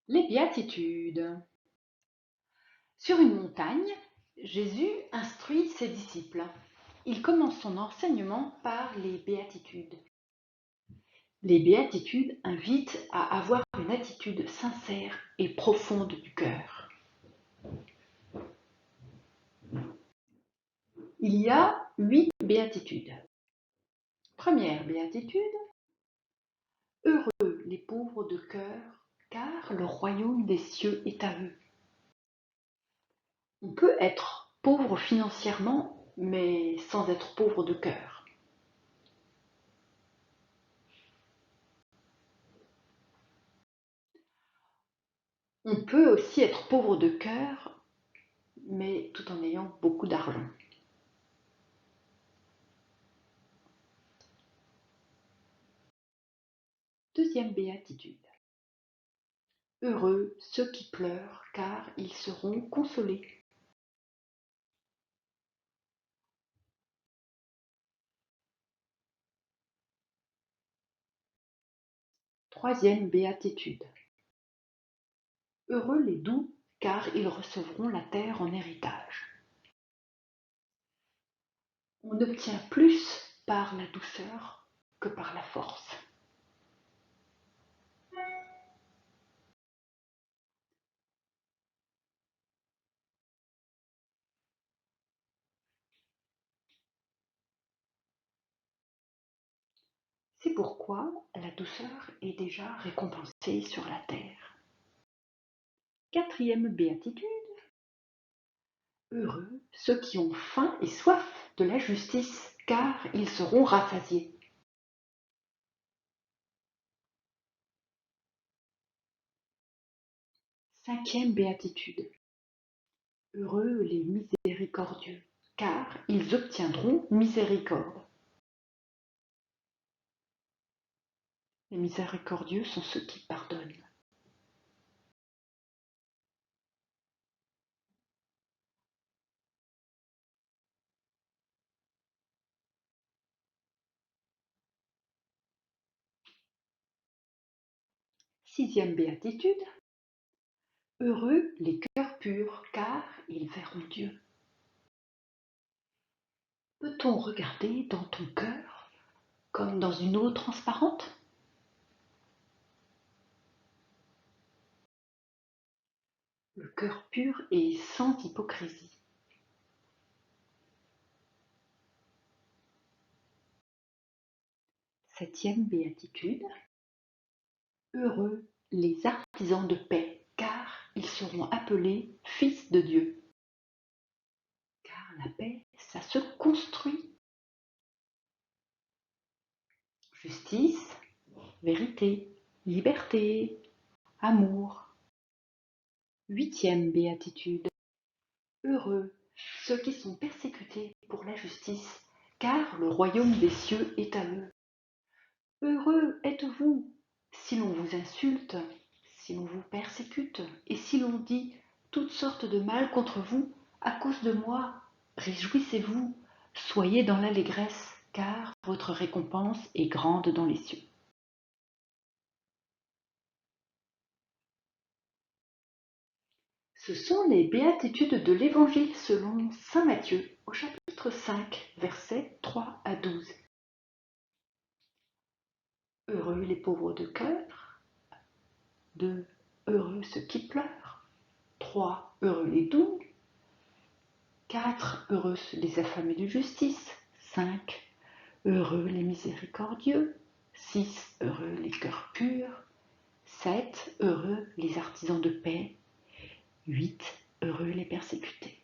Les béatitudes. Sur une montagne, Jésus instruit ses disciples. Il commence son enseignement par les béatitudes. Les béatitudes invitent à avoir une attitude sincère et profonde du cœur. Il y a 8 béatitudes. Première béatitude, heureux les pauvres de cœur, car le royaume des cieux est à eux. On peut être pauvre financièrement, mais sans être pauvre de cœur. On peut aussi être pauvre de cœur, mais tout en ayant beaucoup d'argent. Deuxième béatitude. Heureux ceux qui pleurent, car ils seront consolés. Troisième béatitude. Heureux les doux, car ils recevront la terre en héritage. On obtient plus par la douceur que par la force. C'est pourquoi la douceur est déjà récompensée sur la terre. Quatrième béatitude. Heureux ceux qui ont faim et soif de la justice, car ils seront rassasiés. Cinquième béatitude. Heureux les miséricordieux, car ils obtiendront miséricorde. Les miséricordieux sont ceux qui pardonnent. Sixième béatitude. Heureux les cœurs purs, car ils verront Dieu. Peut-on regarder dans ton cœur comme dans une eau transparente? Le cœur pur est sans hypocrisie. Septième béatitude. Heureux les artisans de paix, car ils seront appelés fils de Dieu. Car la paix, ça se construit. Justice, vérité, liberté, amour. Huitième béatitude. Heureux ceux qui sont persécutés pour la justice, car le royaume des cieux est à eux. Heureux êtes-vous si l'on vous insulte, si l'on vous persécute, et si l'on dit toutes sortes de mal contre vous à cause de moi. Réjouissez-vous, soyez dans l'allégresse, car votre récompense est grande dans les cieux. Ce sont les béatitudes de l'Évangile selon saint Matthieu, au chapitre 5, versets 3 à 12. Heureux les pauvres de cœur. 2. Heureux ceux qui pleurent. 3. Heureux les doux. 4. Heureux les affamés de justice. 5. Heureux les miséricordieux. 6. Heureux les cœurs purs. 7. Heureux les artisans de paix. 8. Heureux les persécutés.